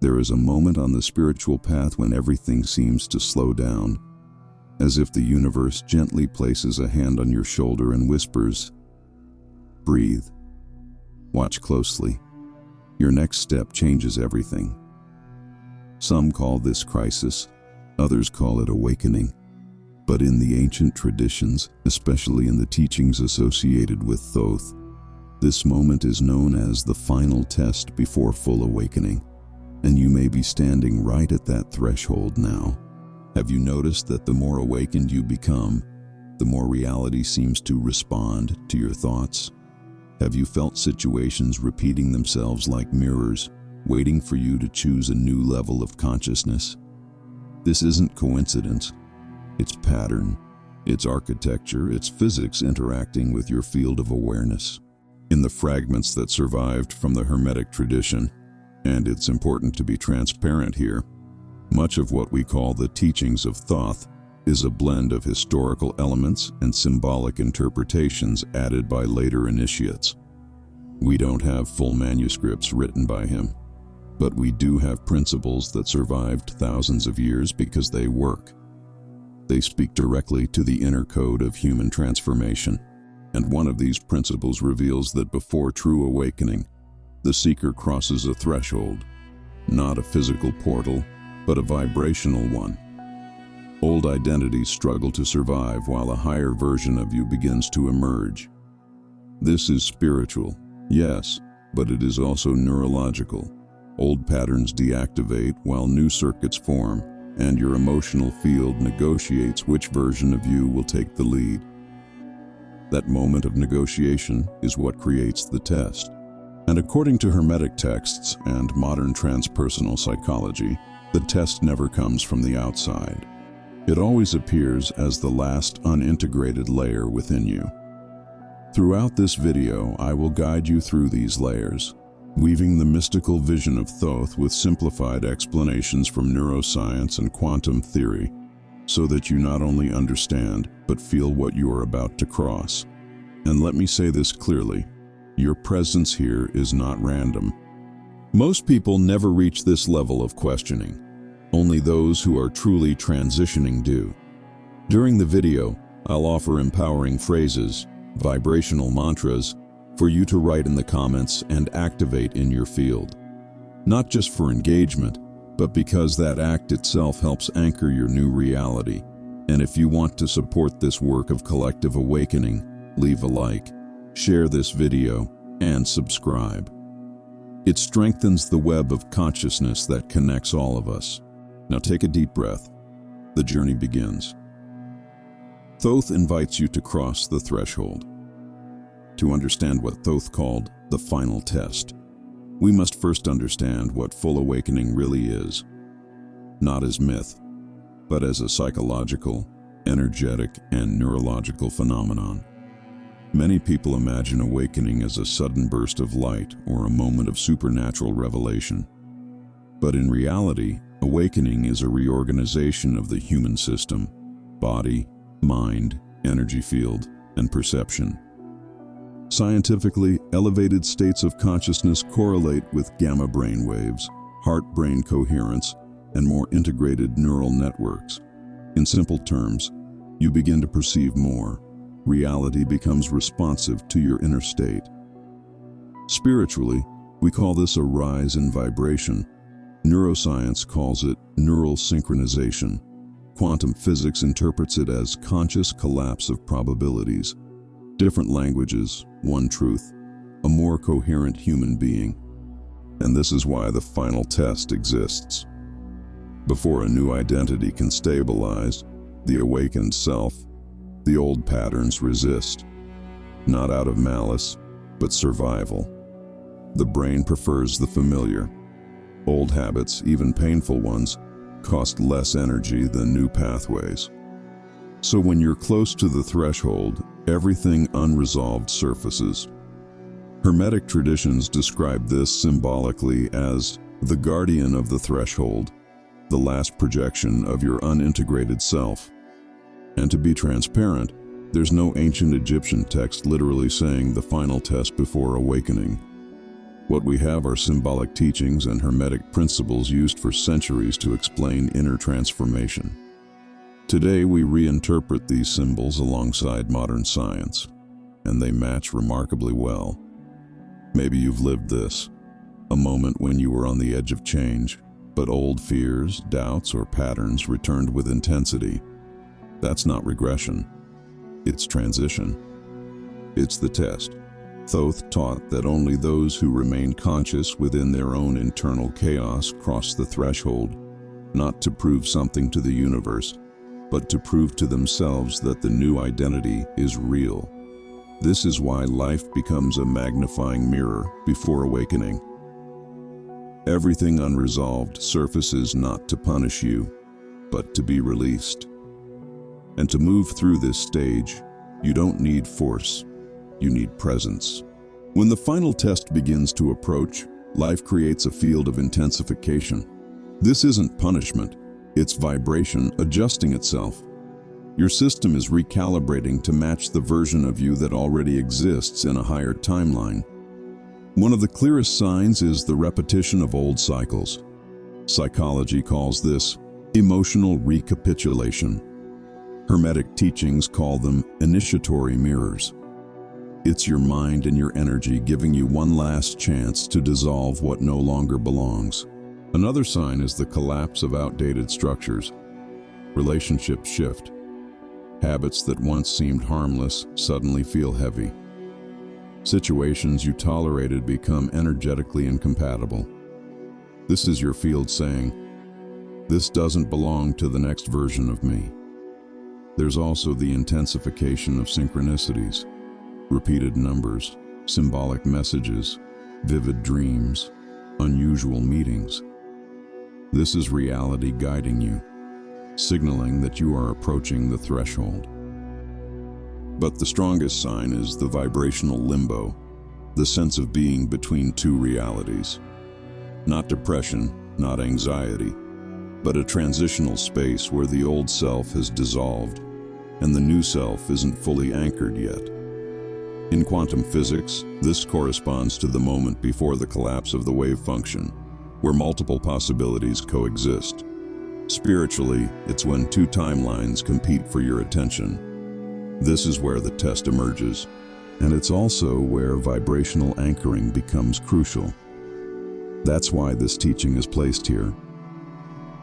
There is a moment on the spiritual path when everything seems to slow down, as if the universe gently places a hand on your shoulder and whispers, "Breathe. Watch closely. Your next step changes everything." Some call this crisis, others call it awakening. But in the ancient traditions, especially in the teachings associated with Thoth, this moment is known as the final test before full awakening. And you may be standing right at that threshold now. Have you noticed that the more awakened you become, the more reality seems to respond to your thoughts? Have you felt situations repeating themselves like mirrors, waiting for you to choose a new level of consciousness? This isn't coincidence. It's pattern, it's architecture, it's physics interacting with your field of awareness. In the fragments that survived from the Hermetic tradition, and it's important to be transparent here, much of what we call the teachings of Thoth is a blend of historical elements and symbolic interpretations added by later initiates. We don't have full manuscripts written by him, but we do have principles that survived thousands of years because they work. They speak directly to the inner code of human transformation, and one of these principles reveals that before true awakening, the seeker crosses a threshold, not a physical portal, but a vibrational one. Old identities struggle to survive while a higher version of you begins to emerge. This is spiritual, yes, but it is also neurological. Old patterns deactivate while new circuits form, and your emotional field negotiates which version of you will take the lead. That moment of negotiation is what creates the test. And according to Hermetic texts and modern transpersonal psychology, the test never comes from the outside. It always appears as the last unintegrated layer within you. Throughout this video, I will guide you through these layers, weaving the mystical vision of Thoth with simplified explanations from neuroscience and quantum theory, so that you not only understand, but feel what you are about to cross. And let me say this clearly, your presence here is not random. Most people never reach this level of questioning. Only those who are truly transitioning do. During the video, I'll offer empowering phrases, vibrational mantras, for you to write in the comments and activate in your field. Not just for engagement, but because that act itself helps anchor your new reality. And if you want to support this work of collective awakening, leave a like, share this video, and subscribe. It strengthens the web of consciousness that connects all of us. Now take a deep breath. The journey begins. Thoth invites you to cross the threshold. To understand what Thoth called the final test, we must first understand what full awakening really is. Not as myth, but as a psychological, energetic, and neurological phenomenon. Many people imagine awakening as a sudden burst of light or a moment of supernatural revelation. But in reality, awakening is a reorganization of the human system, body, mind, energy field, and perception. Scientifically, elevated states of consciousness correlate with gamma brain waves, heart-brain coherence, and more integrated neural networks. In simple terms, you begin to perceive more. Reality becomes responsive to your inner state. Spiritually, we call this a rise in vibration. Neuroscience calls it neural synchronization. Quantum physics interprets it as conscious collapse of probabilities. Different languages, one truth, a more coherent human being. And this is why the final test exists. Before a new identity can stabilize, the awakened self, the old patterns resist. Not out of malice, but survival. The brain prefers the familiar. Old habits, even painful ones, cost less energy than new pathways. So when you're close to the threshold, everything unresolved surfaces. Hermetic traditions describe this symbolically as the guardian of the threshold, the last projection of your unintegrated self. And to be transparent, there's no ancient Egyptian text literally saying the final test before awakening. What we have are symbolic teachings and hermetic principles used for centuries to explain inner transformation. Today we reinterpret these symbols alongside modern science, and they match remarkably well. Maybe you've lived this, a moment when you were on the edge of change, but old fears, doubts, or patterns returned with intensity. That's not regression. It's transition. It's the test. Thoth taught that only those who remain conscious within their own internal chaos cross the threshold, not to prove something to the universe, but to prove to themselves that the new identity is real. This is why life becomes a magnifying mirror before awakening. Everything unresolved surfaces not to punish you, but to be released. And to move through this stage, you don't need force, you need presence. When the final test begins to approach, life creates a field of intensification. This isn't punishment, it's vibration adjusting itself. Your system is recalibrating to match the version of you that already exists in a higher timeline. One of the clearest signs is the repetition of old cycles. Psychology calls this emotional recapitulation. Hermetic teachings call them initiatory mirrors. It's your mind and your energy giving you one last chance to dissolve what no longer belongs. Another sign is the collapse of outdated structures. Relationships shift. Habits that once seemed harmless suddenly feel heavy. Situations you tolerated become energetically incompatible. This is your field saying, "This doesn't belong to the next version of me." There's also the intensification of synchronicities, repeated numbers, symbolic messages, vivid dreams, unusual meetings. This is reality guiding you, signaling that you are approaching the threshold. But the strongest sign is the vibrational limbo, the sense of being between two realities. Not depression, not anxiety, but a transitional space where the old self has dissolved and the new self isn't fully anchored yet. In quantum physics, this corresponds to the moment before the collapse of the wave function, where multiple possibilities coexist. Spiritually, it's when two timelines compete for your attention. This is where the test emerges, and it's also where vibrational anchoring becomes crucial. That's why this teaching is placed here.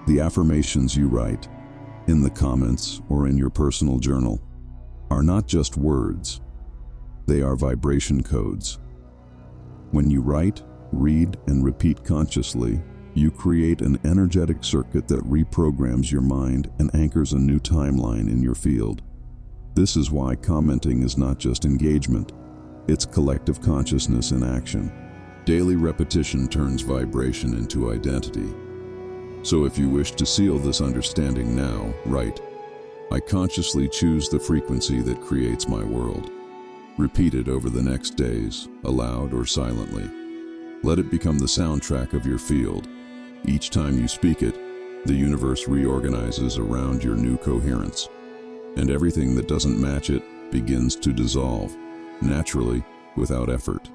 The affirmations you write, in the comments or in your personal journal, are not just words. They are vibration codes. When you write, read, and repeat consciously, you create an energetic circuit that reprograms your mind and anchors a new timeline in your field. This is why commenting is not just engagement, it's collective consciousness in action. Daily repetition turns vibration into identity. So if you wish to seal this understanding now, write, "I consciously choose the frequency that creates my world." Repeat it over the next days, aloud or silently. Let it become the soundtrack of your field. Each time you speak it, the universe reorganizes around your new coherence. And everything that doesn't match it begins to dissolve, naturally, without effort.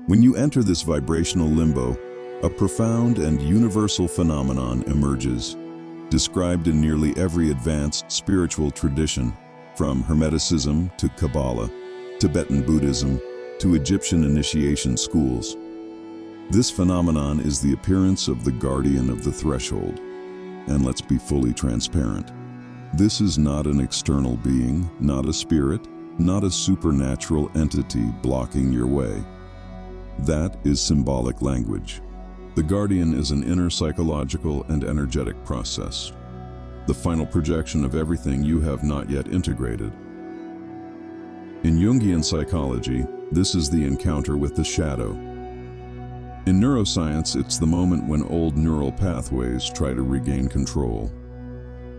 When you enter this vibrational limbo, a profound and universal phenomenon emerges, described in nearly every advanced spiritual tradition, from Hermeticism to Kabbalah, Tibetan Buddhism to Egyptian initiation schools. This phenomenon is the appearance of the guardian of the threshold. And let's be fully transparent. This is not an external being, not a spirit, not a supernatural entity blocking your way. That is symbolic language. The guardian is an inner psychological and energetic process, the final projection of everything you have not yet integrated. In Jungian psychology, this is the encounter with the shadow. In neuroscience, it's the moment when old neural pathways try to regain control.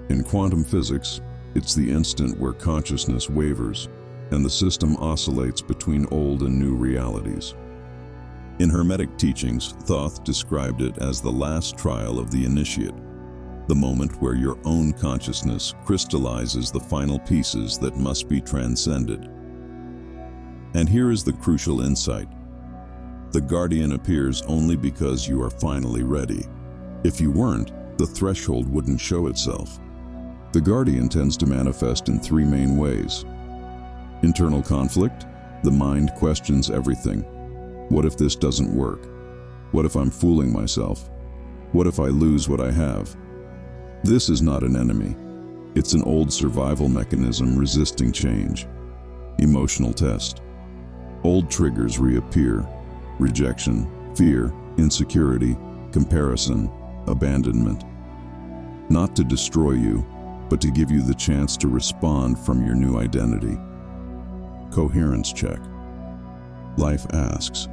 In quantum physics, it's the instant where consciousness wavers and the system oscillates between old and new realities. In Hermetic teachings, Thoth described it as the last trial of the initiate, the moment where your own consciousness crystallizes the final pieces that must be transcended. And here is the crucial insight. The guardian appears only because you are finally ready. If you weren't, the threshold wouldn't show itself. The guardian tends to manifest in three main ways. Internal conflict. The mind questions everything. What if this doesn't work? What if I'm fooling myself? What if I lose what I have? This is not an enemy. It's an old survival mechanism resisting change. Emotional test. Old triggers reappear. Rejection, fear, insecurity, comparison, abandonment. Not to destroy you, but to give you the chance to respond from your new identity. Coherence check. Life asks,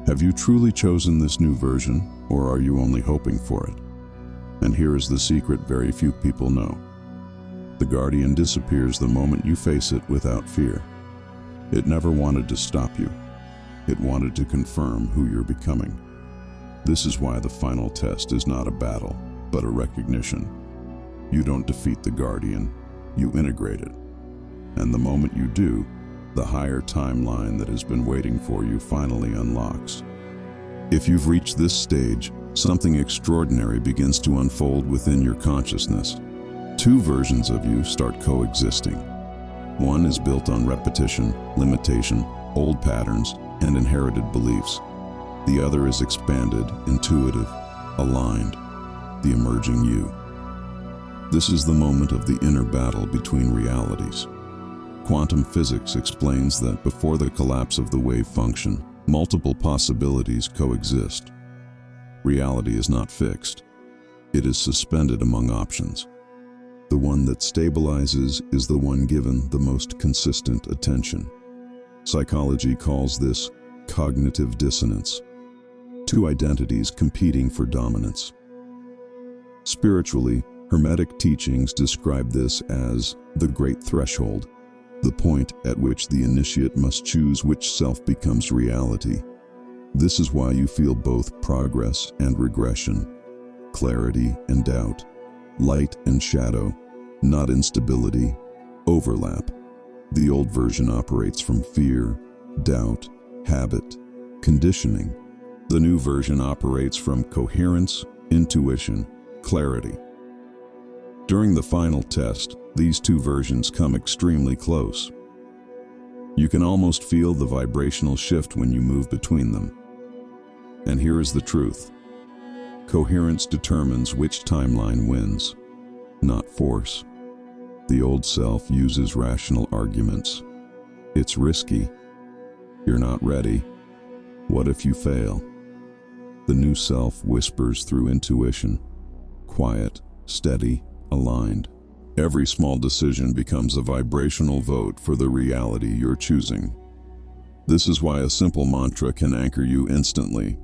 have you truly chosen this new version, or are you only hoping for it? And here is the secret very few people know. The guardian disappears the moment you face it without fear. It never wanted to stop you. It wanted to confirm who you're becoming. This is why the final test is not a battle, but a recognition. You don't defeat the guardian, you integrate it. And the moment you do, the higher timeline that has been waiting for you finally unlocks. If you've reached this stage, something extraordinary begins to unfold within your consciousness. Two versions of you start coexisting. One is built on repetition, limitation, old patterns, and inherited beliefs. The other is expanded, intuitive, aligned, the emerging you. This is the moment of the inner battle between realities. Quantum physics explains that before the collapse of the wave function, multiple possibilities coexist. Reality is not fixed. It is suspended among options. The one that stabilizes is the one given the most consistent attention. Psychology calls this cognitive dissonance. Two identities competing for dominance. Spiritually, Hermetic teachings describe this as the great threshold, the point at which the initiate must choose which self becomes reality. This is why you feel both progress and regression, clarity and doubt, light and shadow, not instability, overlap. The old version operates from fear, doubt, habit, conditioning. The new version operates from coherence, intuition, clarity. During the final test, these two versions come extremely close. You can almost feel the vibrational shift when you move between them. And here is the truth. Coherence determines which timeline wins, not force. The old self uses rational arguments. It's risky. You're not ready. What if you fail? The new self whispers through intuition, quiet, steady, aligned. Every small decision becomes a vibrational vote for the reality you're choosing. This is why a simple mantra can anchor you instantly.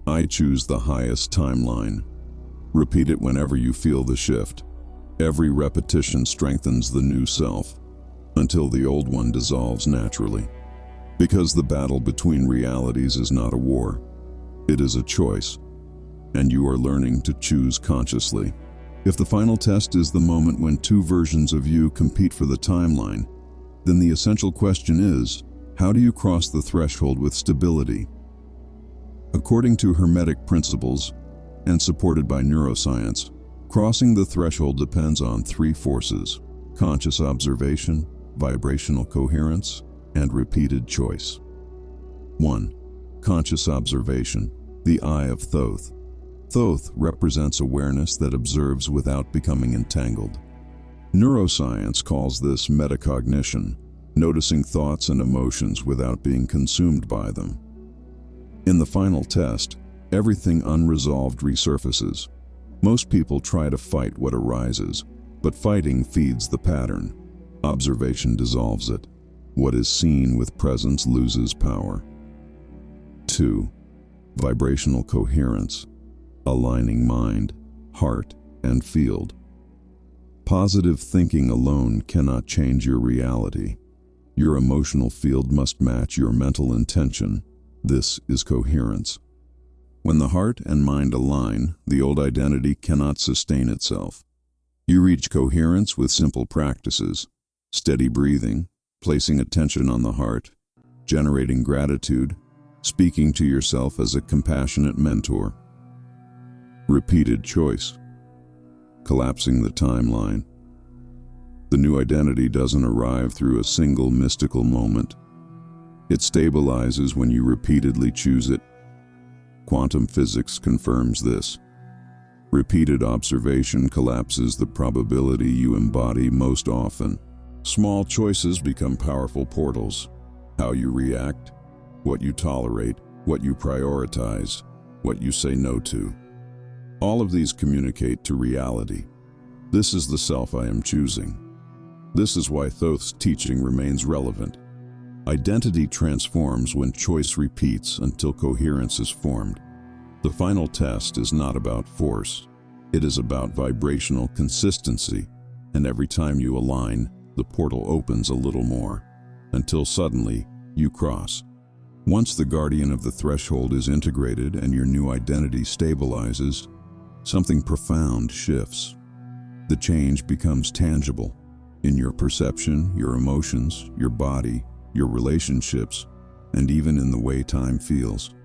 I choose the highest timeline. Repeat it whenever you feel the shift. Every repetition strengthens the new self, until the old one dissolves naturally. Because the battle between realities is not a war, it is a choice, and you are learning to choose consciously. If the final test is the moment when two versions of you compete for the timeline, then the essential question is, how do you cross the threshold with stability? According to Hermetic principles, and supported by neuroscience, crossing the threshold depends on three forces: conscious observation, vibrational coherence, and repeated choice. 1. Conscious observation, the eye of Thoth. Thoth represents awareness that observes without becoming entangled. Neuroscience calls this metacognition, noticing thoughts and emotions without being consumed by them. In the final test, everything unresolved resurfaces. Most people try to fight what arises, but fighting feeds the pattern. Observation dissolves it. What is seen with presence loses power. 2. Vibrational coherence, aligning mind, heart, and field. Positive thinking alone cannot change your reality. Your emotional field must match your mental intention. This is coherence. When the heart and mind align, the old identity cannot sustain itself. You reach coherence with simple practices: steady breathing, placing attention on the heart, generating gratitude, speaking to yourself as a compassionate mentor. Repeated choice, collapsing the timeline. The new identity doesn't arrive through a single mystical moment. It stabilizes when you repeatedly choose it. Quantum physics confirms this. Repeated observation collapses the probability you embody most often. Small choices become powerful portals. How you react, what you tolerate, what you prioritize, what you say no to. All of these communicate to reality. This is the self I am choosing. This is why Thoth's teaching remains relevant. Identity transforms when choice repeats until coherence is formed. The final test is not about force. It is about vibrational consistency, and every time you align, the portal opens a little more, until suddenly you cross. Once the guardian of the threshold is integrated and your new identity stabilizes, something profound shifts. The change becomes tangible in your perception, your emotions, your body, your relationships, and even in the way time feels.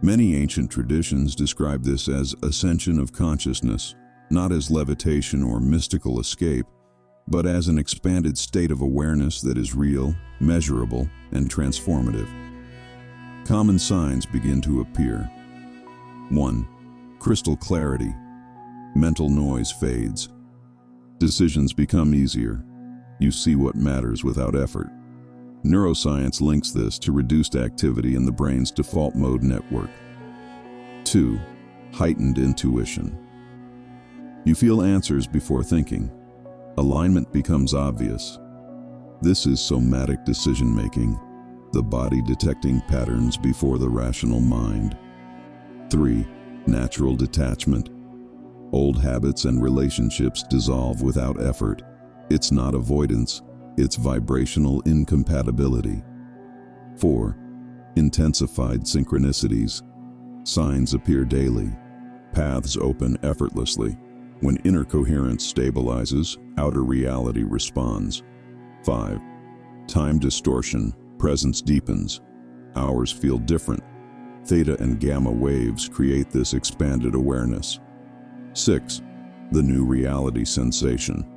Many ancient traditions describe this as ascension of consciousness, not as levitation or mystical escape, but as an expanded state of awareness that is real, measurable, and transformative. Common signs begin to appear. 1. Crystal clarity. Mental noise fades. Decisions become easier. You see what matters without effort. Neuroscience links this to reduced activity in the brain's default mode network. 2. Heightened intuition. You feel answers before thinking. Alignment becomes obvious. This is somatic decision-making, the body detecting patterns before the rational mind. 3. Natural detachment. Old habits and relationships dissolve without effort. It's not avoidance, it's vibrational incompatibility. 4. Intensified synchronicities. Signs appear daily. Paths open effortlessly. When inner coherence stabilizes, outer reality responds. 5. Time distortion. Presence deepens. Hours feel different. Theta and gamma waves create this expanded awareness. 6. The new reality sensation.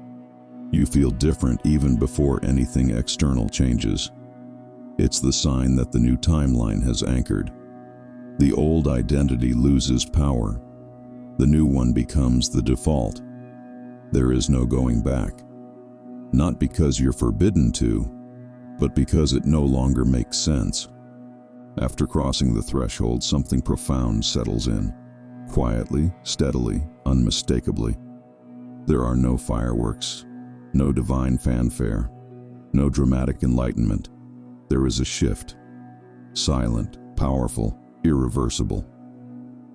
You feel different even before anything external changes. It's the sign that the new timeline has anchored. The old identity loses power. The new one becomes the default. There is no going back. Not because you're forbidden to, but because it no longer makes sense. After crossing the threshold, something profound settles in. Quietly, steadily, unmistakably. There are no fireworks, no divine fanfare, no dramatic enlightenment. There is a shift. Silent, powerful, irreversible.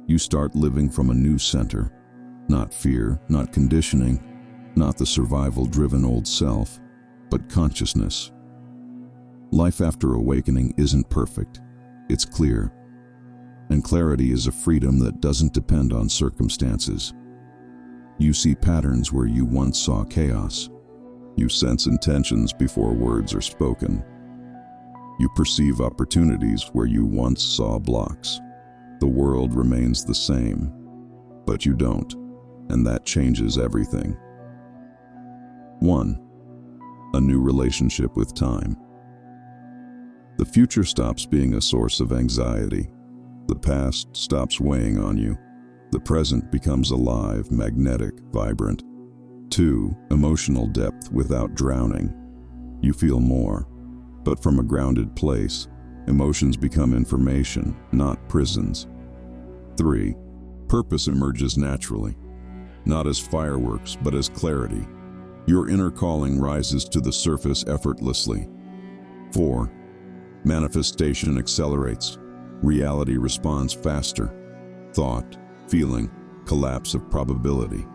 You start living from a new center. Not fear, not conditioning, not the survival-driven old self, but consciousness. Life after awakening isn't perfect. It's clear. And clarity is a freedom that doesn't depend on circumstances. You see patterns where you once saw chaos. You sense intentions before words are spoken. You perceive opportunities where you once saw blocks. The world remains the same, but you don't, and that changes everything. 1. A new relationship with time. The future stops being a source of anxiety. The past stops weighing on you. The present becomes alive, magnetic, vibrant. 2. Emotional depth without drowning. You feel more, but from a grounded place. Emotions become information, not prisons. 3. Purpose emerges naturally, not as fireworks, but as clarity. Your inner calling rises to the surface effortlessly. 4. Manifestation accelerates. Reality responds faster. Thought, feeling, collapse of probability.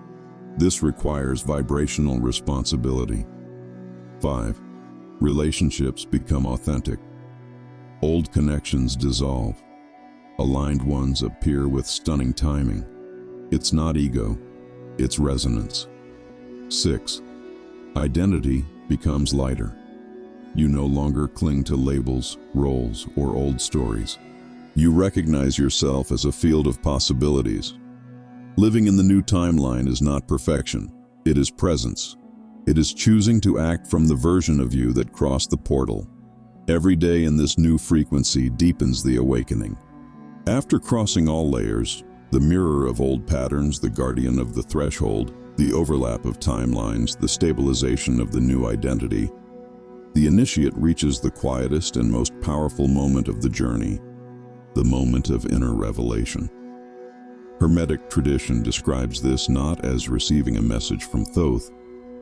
This requires vibrational responsibility. 5. Relationships become authentic. Old connections dissolve. Aligned ones appear with stunning timing. It's not ego, it's resonance. 6. Identity becomes lighter. You no longer cling to labels, roles, or old stories. You recognize yourself as a field of possibilities. Living in the new timeline is not perfection. It is presence. It is choosing to act from the version of you that crossed the portal. Every day in this new frequency deepens the awakening. After crossing all layers, the mirror of old patterns, the guardian of the threshold, the overlap of timelines, the stabilization of the new identity, the initiate reaches the quietest and most powerful moment of the journey, the moment of inner revelation. Hermetic tradition describes this not as receiving a message from Thoth,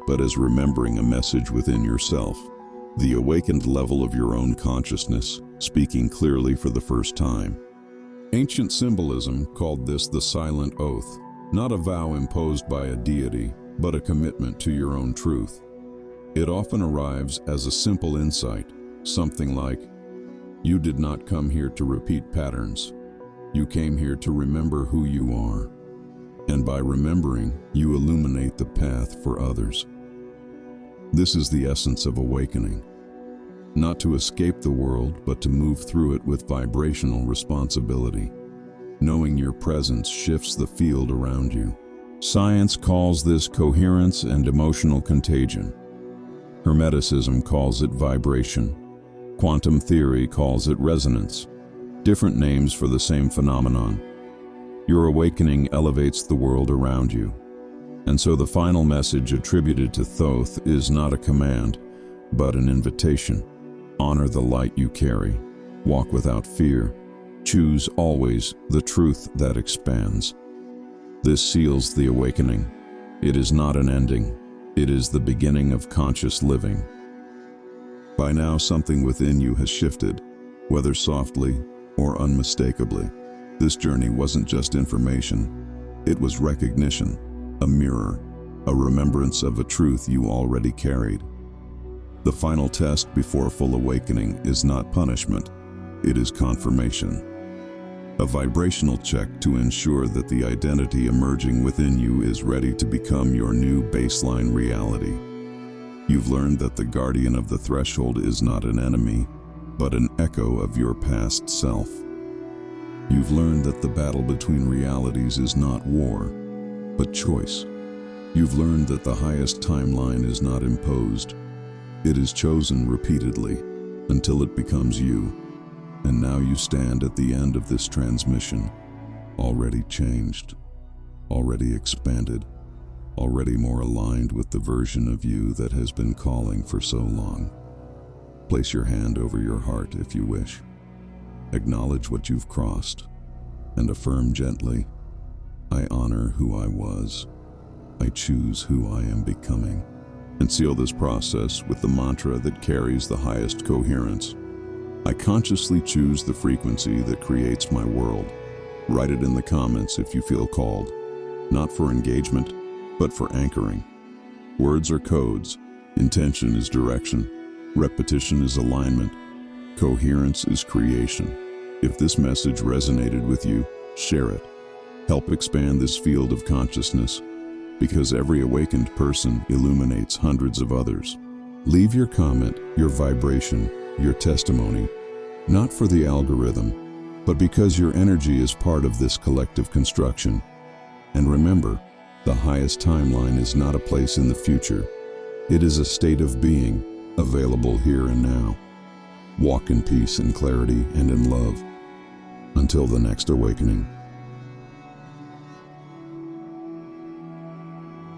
but as remembering a message within yourself, the awakened level of your own consciousness, speaking clearly for the first time. Ancient symbolism called this the silent oath, not a vow imposed by a deity, but a commitment to your own truth. It often arrives as a simple insight, something like, "You did not come here to repeat patterns. You came here to remember who you are. And by remembering, you illuminate the path for others." This is the essence of awakening. Not to escape the world, but to move through it with vibrational responsibility. Knowing your presence shifts the field around you. Science calls this coherence and emotional contagion. Hermeticism calls it vibration. Quantum theory calls it resonance. Different names for the same phenomenon. Your awakening elevates the world around you. And so the final message attributed to Thoth is not a command, but an invitation. Honor the light you carry. Walk without fear. Choose always the truth that expands. This seals the awakening. It is not an ending. It is the beginning of conscious living. By now, something within you has shifted, whether softly or unmistakably. This journey wasn't just information. It was recognition, a mirror, a remembrance of a truth you already carried. The final test before full awakening is not punishment, it is confirmation. A vibrational check to ensure that the identity emerging within you is ready to become your new baseline reality. You've learned that the guardian of the threshold is not an enemy, but an echo of your past self. You've learned that the battle between realities is not war, but choice. You've learned that the highest timeline is not imposed. It is chosen repeatedly until it becomes you. And now you stand at the end of this transmission, already changed, already expanded, already more aligned with the version of you that has been calling for so long. Place your hand over your heart if you wish. Acknowledge what you've crossed and affirm gently, "I honor who I was. I choose who I am becoming." And seal this process with the mantra that carries the highest coherence. I consciously choose the frequency that creates my world. Write it in the comments if you feel called, not for engagement, but for anchoring. Words are codes, intention is direction, repetition is alignment, coherence is creation. If this message resonated with you, share it. Help expand this field of consciousness, because every awakened person illuminates hundreds of others. Leave your comment, your vibration, your testimony, not for the algorithm, but because your energy is part of this collective construction. And remember, the highest timeline is not a place in the future. It is a state of being, available here and now. Walk in peace and clarity and in love. Until the next awakening.